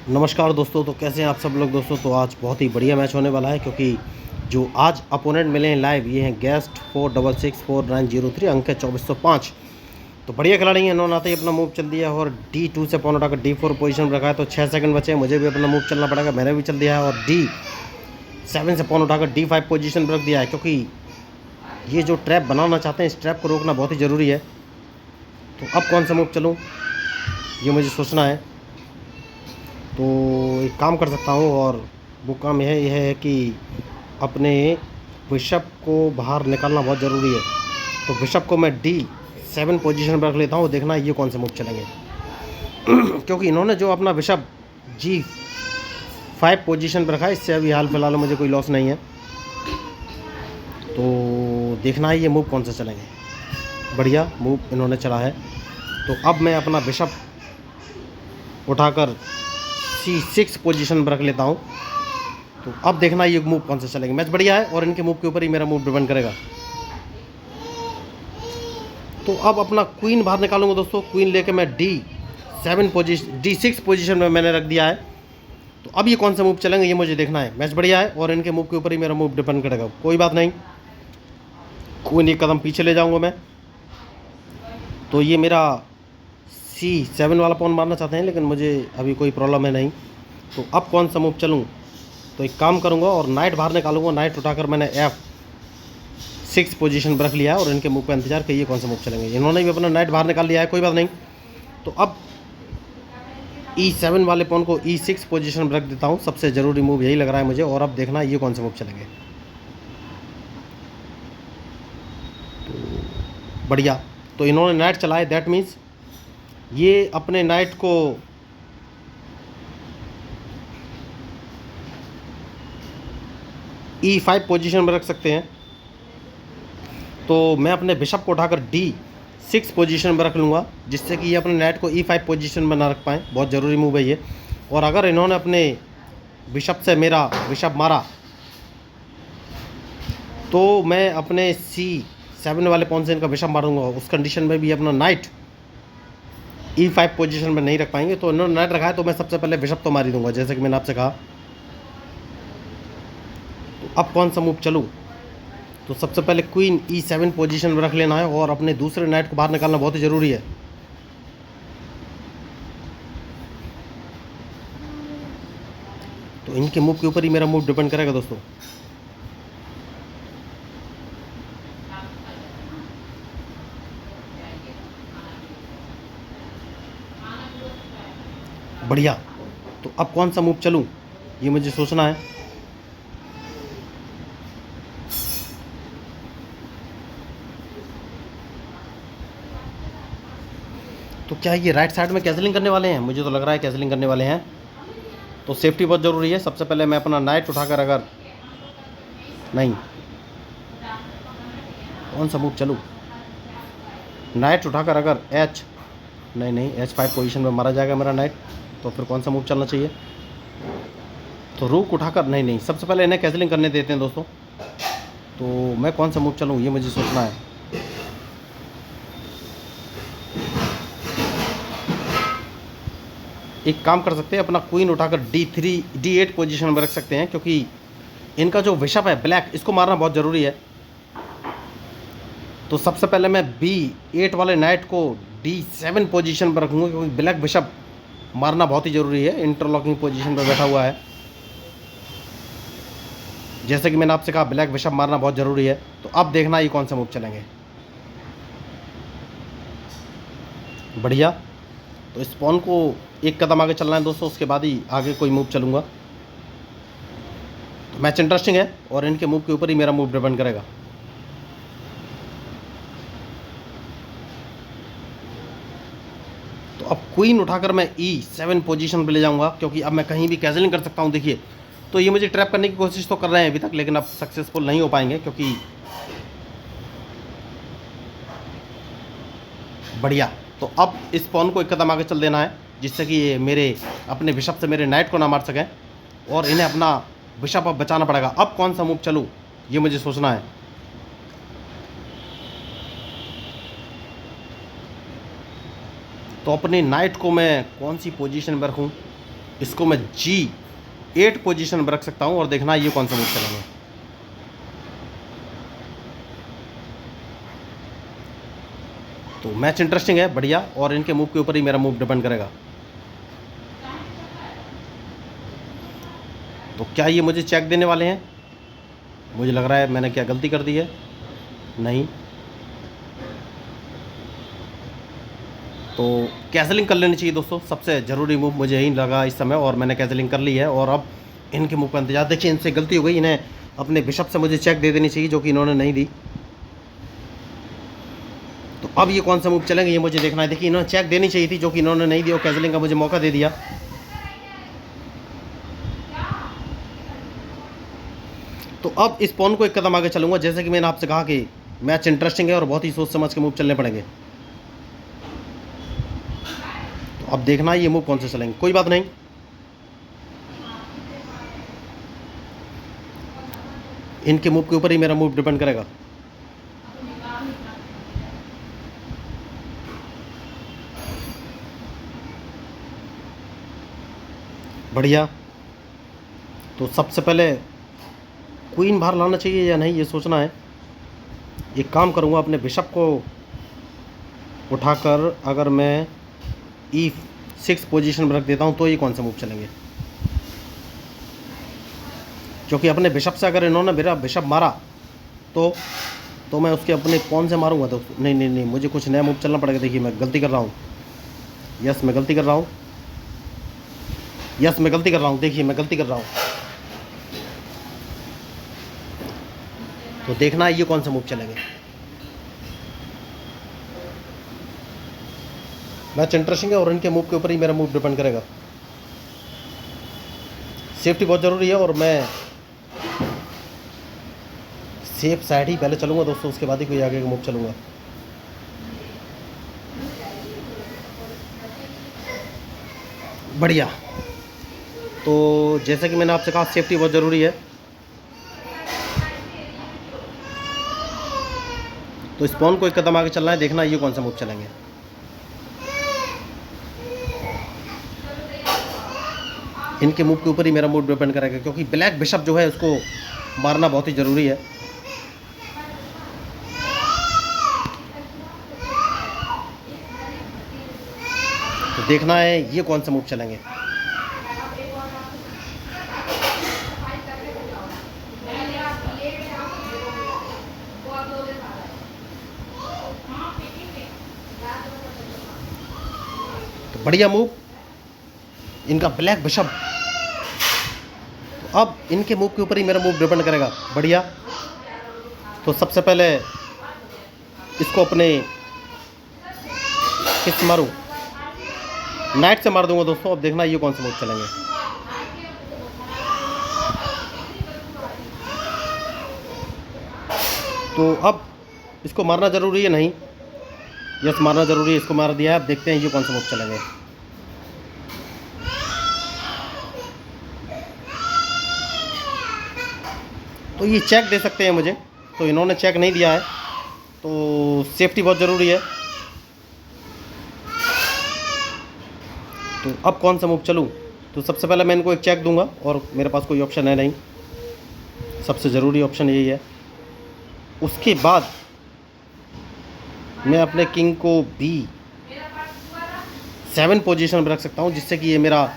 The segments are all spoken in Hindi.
नमस्कार दोस्तों। तो कैसे हैं आप सब लोग दोस्तों। तो आज बहुत ही बढ़िया मैच होने वाला है, क्योंकि जो आज अपोनेंट मिले हैं लाइव, ये हैं गेस्ट 4664 903, अंक है 2405। तो बढ़िया खिलाड़ी हैं। इन्होंने आते ही अपना मूव चल दिया है और D2 से पॉन उठाकर D4 पोजीशन में रखा है। तो 6 सेकंड बचे हैं, मुझे भी अपना मूव चलना पड़ेगा। मैंने भी चल दिया है और D7 से पॉन उठाकर D5 पोजीशन पर रख दिया है, क्योंकि ये जो ट्रैप बनाना चाहते हैं, इस ट्रैप को रोकना बहुत ही ज़रूरी है। तो अब कौन सा मूव चलूँ, ये मुझे सोचना है। तो एक काम कर सकता हूँ, और वो काम यह है कि अपने बिशप को बाहर निकालना बहुत ज़रूरी है। तो बिशप को मैं D7 पोजीशन पर रख लेता हूँ। देखना ये कौन से मूव चलेंगे क्योंकि इन्होंने जो अपना बिशप G5 पोजीशन पर रखा है, इससे अभी हाल फिलहाल मुझे कोई लॉस नहीं है। तो देखना है ये मूव कौन सा चलेंगे। बढ़िया मूव इन्होंने चला है। तो अब मैं अपना बिशप उठाकर C6 पोजीशन पर रख लेता हूँ। तो अब देखना ये मूव कौन सा चलेंगे। मैच बढ़िया है और इनके मूव के ऊपर ही मेरा मूव डिपेंड करेगा। तो अब अपना क्वीन बाहर निकालूंगा दोस्तों। क्वीन लेके मैं D6 पोजीशन में मैंने रख दिया है। तो अब ये कौन सा मूव चलेंगे, ये मुझे देखना है। मैच बढ़िया है और इनके मूव के ऊपर ही मेरा मूव डिपेंड करेगा। कोई बात नहीं, क्वीन एक कदम पीछे ले जाऊँगा मैं। तो ये मेरा C7 वाला पॉन मारना चाहते हैं, लेकिन मुझे अभी कोई प्रॉब्लम है नहीं। तो अब कौन सा मूव चलूँ, तो एक काम करूँगा और नाइट बाहर निकालूंगा। नाइट उठाकर मैंने F6 पोजीशन पर रख लिया है और इनके मूव का इंतजार कि ये कौन सा मूव चलेंगे। इन्होंने भी अपना नाइट बाहर निकाल लिया है, कोई बात नहीं। तो अब E7 वाले पॉन को E6 पोजीशन पर रख देता हूँ। सबसे ज़रूरी मूव यही लग रहा है मुझे। और अब देखना ये कौन से मूव चलेंगे। तो बढ़िया, तो इन्होंने नाइट चलाए, दैट मीन्स ये अपने नाइट को E5 पोजीशन में रख सकते हैं। तो मैं अपने बिशप को उठाकर D6 पोजीशन में रख लूँगा, जिससे कि ये अपने नाइट को E5 पोजीशन में ना रख पाएँ। बहुत ज़रूरी मूव है ये। और अगर इन्होंने अपने बिशप से मेरा बिशप मारा, तो मैं अपने C7 वाले पॉन से इनका बिशप मारूंगा। उस कंडीशन में भी अपना नाइट E5 पोजीशन में नहीं रख पाएंगे। तो इन्होंने नाइट रखा है, तो मैं सबसे पहले बिशप तो मार ही दूंगा, जैसे कि मैंने आपसे कहा। तो अब कौन सा मूव चलूँ, तो सबसे पहले क्वीन E7 पोजीशन में रख लेना है और अपने दूसरे नाइट को बाहर निकालना बहुत ही ज़रूरी है। तो इनके मूव के ऊपर ही मेरा मूव डिपेंड करेगा दोस्तों। बढ़िया, तो अब कौन सा मूव चलूँ, ये मुझे सोचना है। तो क्या ये राइट साइड में कैसलिंग करने वाले हैं, मुझे तो लग रहा है कैसलिंग करने वाले हैं। तो सेफ्टी बहुत ज़रूरी है। सबसे पहले मैं अपना नाइट उठाकर, अगर नहीं, कौन सा मूव चलूँ, नाइट उठाकर अगर नहीं, H5 पोजीशन में मारा जाएगा मेरा नाइट, तो फिर कौन सा मूव चलना चाहिए। तो रूक उठाकर, नहीं, सबसे पहले इन्हें कैसलिंग करने देते हैं दोस्तों। तो मैं कौन सा मूव चलूँ, ये मुझे सोचना है। एक काम कर सकते हैं, अपना क्वीन उठाकर D8 पोजीशन में रख सकते हैं, क्योंकि इनका जो बिशप है ब्लैक, इसको मारना बहुत ज़रूरी है। तो सबसे पहले मैं B8 वाले नाइट को D7 पोजीशन पर रखूँगा, क्योंकि ब्लैक बिशप मारना बहुत ही ज़रूरी है। इंटरलॉकिंग पोजीशन पर बैठा हुआ है, जैसे कि मैंने आपसे कहा, ब्लैक बिशप मारना बहुत ज़रूरी है। तो अब देखना ये कौन सा मूव चलेंगे। बढ़िया, तो इस पॉन को एक कदम आगे चलना है दोस्तों, उसके बाद ही आगे कोई मूव चलूँगा। तो मैच इंटरेस्टिंग है और इनके मूव के ऊपर ही मेरा मूव डिपेंड करेगा। तो अब क्वीन उठाकर मैं E7 पोजीशन पे ले जाऊंगा, क्योंकि अब मैं कहीं भी कैसलिंग कर सकता हूं। देखिए, तो ये मुझे ट्रैप करने की कोशिश तो कर रहे हैं अभी तक, लेकिन अब सक्सेसफुल नहीं हो पाएंगे, क्योंकि बढ़िया। तो अब इस पॉन को एक कदम आगे चल देना है, जिससे कि ये मेरे अपने बिशप से मेरे नाइट को ना मार सकें, और इन्हें अपना बिशप अब बचाना पड़ेगा। अब कौन सा मूव चलूँ, ये मुझे सोचना है। तो अपने नाइट को मैं कौन सी पोजीशन में रखूँ, इसको मैं G8 पोजीशन में रख सकता हूँ और देखना ये कौन सा मूव चलेंगे। तो मैच इंटरेस्टिंग है, बढ़िया, और इनके मूव के ऊपर ही मेरा मूव डिपेंड करेगा। तो क्या ये मुझे चेक देने वाले हैं? मुझे लग रहा है मैंने क्या गलती कर दी है। नहीं, तो कैंसलिंग कर लेनी चाहिए दोस्तों, सबसे ज़रूरी मूव मुझे यही लगा इस समय, और मैंने कैंसलिंग कर ली है। और अब इनके मूव का इंतजार। देखिए, इनसे गलती हो गई, इन्हें अपने बिशप से मुझे चेक दे देनी चाहिए, जो कि इन्होंने नहीं दी। तो अब ये कौन सा मूव चलेंगे ये मुझे देखना है। देखिए, इन्होंने चेक देनी चाहिए थी, जो कि इन्होंने नहीं दी, और कैंसलिंग का मुझे मौका दे दिया। तो अब इस पॉन को एक कदम आगे चलूंगा, जैसे कि मैंने आपसे कहा कि मैच इंटरेस्टिंग है और बहुत ही सोच समझ के मूव चलने पड़ेंगे। तो अब देखना है ये मूव कौन से चलेंगे। कोई बात नहीं, इनके मूव के ऊपर ही मेरा मूव डिपेंड करेगा। बढ़िया। तो सबसे पहले क्वीन बाहर लाना चाहिए या नहीं, ये सोचना है। एक काम करूँगा, अपने बिशप को उठाकर अगर मैं E6 पोजीशन में रख देता हूँ तो ये कौन सा मूव चलेंगे। क्योंकि अपने बिशप से अगर इन्होंने मेरा बिशप मारा तो मैं उसके अपने पॉन से मारूंगा। तो नहीं नहीं नहीं, मुझे कुछ नया मूव चलना पड़ेगा। देखिए, मैं गलती कर रहा हूँ। यस, मैं गलती कर रहा हूँ। यस, मैं गलती कर रहा हूँ। देखिए, मैं गलती कर रहा हूँ। तो देखना है ये कौन सा मूव चलेंगे। मैच इंटरेस्टिंग है और इनके मूव के ऊपर ही मेरा मूव डिपेंड करेगा। सेफ्टी बहुत ज़रूरी है, और मैं सेफ साइड ही पहले चलूँगा दोस्तों, उसके बाद ही कोई आगे का मूव चलूँगा। बढ़िया। तो जैसा कि मैंने आपसे कहा, सेफ्टी बहुत ज़रूरी है। तो इस पॉन को एक कदम आगे चलना है, देखना ये कौन सा मूव चलेंगे। इनके मूव के ऊपर ही मेरा मूव डिपेंड करेगा, क्योंकि ब्लैक बिशप जो है उसको मारना बहुत ही ज़रूरी है। तो देखना है ये कौन सा मूव चलेंगे। तो बढ़िया मूव, इनका ब्लैक बिशप। तो अब इनके मूव के ऊपर ही मेरा मूव डिपेंड करेगा। बढ़िया। तो सबसे पहले इसको अपने किस मारूं, नाइट से मार दूंगा दोस्तों। अब देखना ये कौन से मूव चलेंगे। तो अब इसको मारना ज़रूरी है, नहीं, यस मारना ज़रूरी है, इसको मार दिया है। अब देखते हैं ये कौन से मूव चलेंगे। तो ये चेक दे सकते हैं मुझे, तो इन्होंने चेक नहीं दिया है, तो सेफ्टी बहुत ज़रूरी है। तो अब कौन सा मूव चलूँ। तो सबसे पहले मैं इनको एक चेक दूंगा, और मेरे पास कोई ऑप्शन है नहीं, सबसे ज़रूरी ऑप्शन यही है। उसके बाद मैं अपने किंग को B7 पोजीशन में रख सकता हूँ, जिससे कि ये मेरा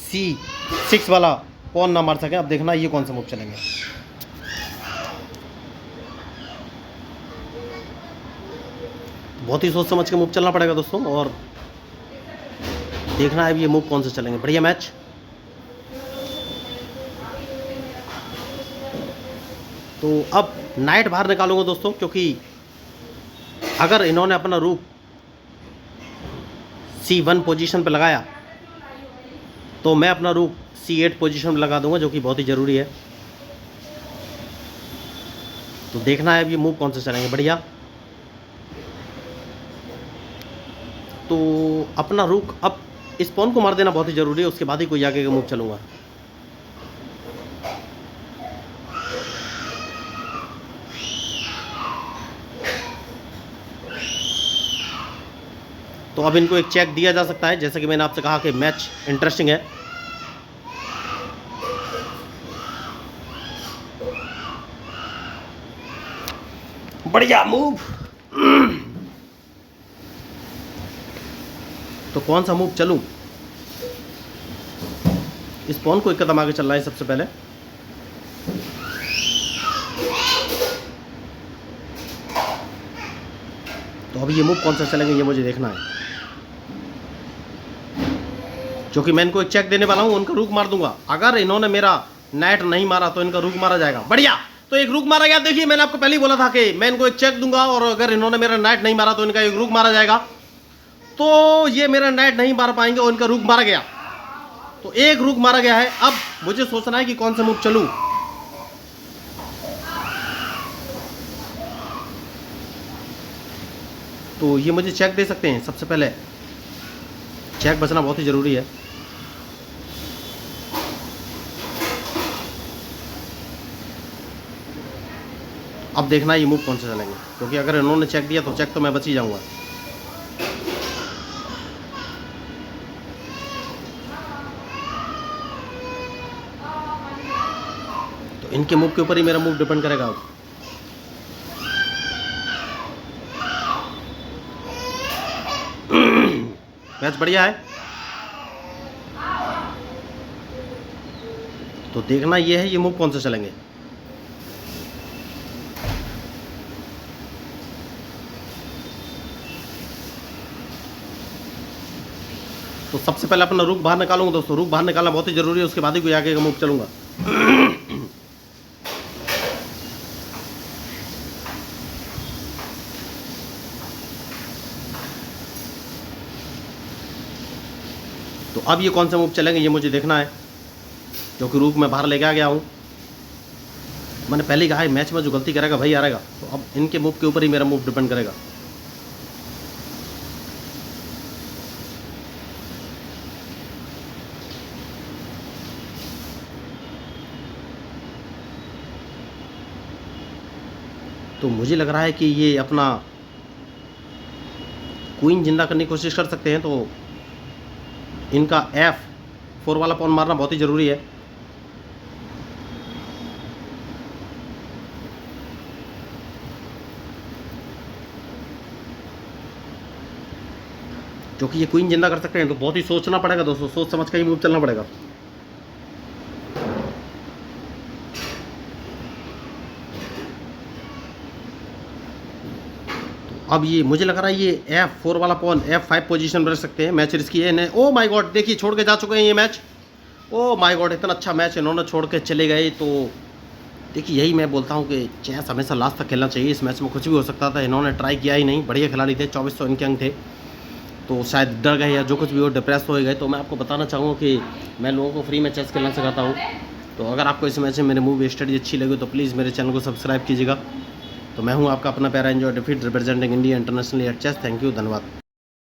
C6 वाला पॉन ना मार सके। अब देखना ये कौन सा मूव चलेंगे। बहुत ही सोच समझ के मूव चलना पड़ेगा दोस्तों, और देखना है ये मूव कौन से चलेंगे। बढ़िया मैच। तो अब नाइट बाहर निकालूंगा दोस्तों, क्योंकि अगर इन्होंने अपना रूक C1 पोजीशन पे लगाया तो मैं अपना रूक C8 पोजीशन पे लगा दूंगा, जो कि बहुत ही ज़रूरी है। तो देखना है अब ये मूव कौन से चलेंगे। बढ़िया। तो अपना रूक अब इस पॉन को मार देना बहुत ही ज़रूरी है, उसके बाद ही कोई आगे का मूव चलूँगा। तो अब इनको एक चेक दिया जा सकता है, जैसे कि मैंने आपसे कहा कि मैच इंटरेस्टिंग है। बढ़िया मूव। तो कौन सा मूव चलूं? इस पॉन को एक कदम आगे चलना है सबसे पहले। तो अभी ये मूव कौन सा चलेंगे ये मुझे देखना है, क्योंकि मैं इनको एक चेक देने वाला हूं, उनका रुक मार दूंगा। अगर इन्होंने मेरा नाइट नहीं मारा तो इनका रुक मारा जाएगा। बढ़िया, तो एक रुक मारा गया। देखिए मैंने आपको पहले ही बोला था कि मैं इनको एक चेक दूंगा और अगर इन्होंने मेरा नाइट नहीं मारा तो इनका एक रुक मारा जाएगा। तो ये मेरा नाइट नहीं मार पाएंगे और इनका रुक मारा गया, तो एक रुक मारा गया है। अब मुझे सोचना है कि कौन सा मूव चलूं। तो ये मुझे चेक दे सकते हैं। सबसे पहले चेक बचना बहुत ही जरूरी है। अब देखना है ये मूव कौन से चलेंगे, क्योंकि अगर इन्होंने चेक दिया तो चेक तो मैं बच ही जाऊंगा। तो इनके मूव के ऊपर ही मेरा मूव डिपेंड करेगा। अब मैच बढ़िया है। तो देखना ये है ये मूव कौन से चलेंगे। तो सबसे पहले अपना रुक बाहर निकालूंगा दोस्तों। रुक बाहर निकालना बहुत ही जरूरी है, उसके बाद ही कोई आगे का मूव चलूंगा। तो अब ये कौन से मूव चलेंगे ये मुझे देखना है, क्योंकि रुक मैं बाहर लेके आ गया हूँ। मैंने पहले ही कहा है मैच में जो गलती करेगा भाई हारेगा। तो अब इनके मूव के ऊपर ही मेरा मूव डिपेंड करेगा। तो मुझे लग रहा है कि ये अपना क्वीन जिंदा करने की कोशिश कर सकते हैं। तो इनका F4 वाला पॉन मारना बहुत ही ज़रूरी है। क्योंकि ये क्वीन जिंदा कर सकते हैं, तो बहुत ही सोचना पड़ेगा दोस्तों, सोच समझ कर ही मूव चलना पड़ेगा। अब ये मुझे लग रहा है ये F4 वाला पॉन F5 पोजीशन पर रख सकते हैं। मैच रिस्की है इन्हें। ओ माय गॉड, देखिए छोड़ के जा चुके हैं ये मैच। ओ माय गॉड, इतना अच्छा मैच इन्होंने छोड़ के चले गए। तो देखिए यही मैं बोलता हूँ कि चेस हमेशा लास्ट तक खेलना चाहिए। इस मैच में कुछ भी हो सकता था, इन्होंने ट्राई किया ही नहीं। बढ़िया खिलाड़ी थे, 2400 इनके अंक थे। तो शायद डर गए या जो कुछ भी हो, डिप्रेस हो गए। तो मैं आपको बताना चाहूँगा कि मैं लोगों को फ्री में चेस खेलना सिखाता हूँ। तो अगर आपको इस मैच में मेरे मूव स्टडी अच्छी लगी तो प्लीज़ मेरे चैनल को सब्सक्राइब कीजिएगा। तो मैं हूं आपका अपना प्यारा एंजॉय डिफीट representing India internationally at chess. Thank you, धन्यवाद।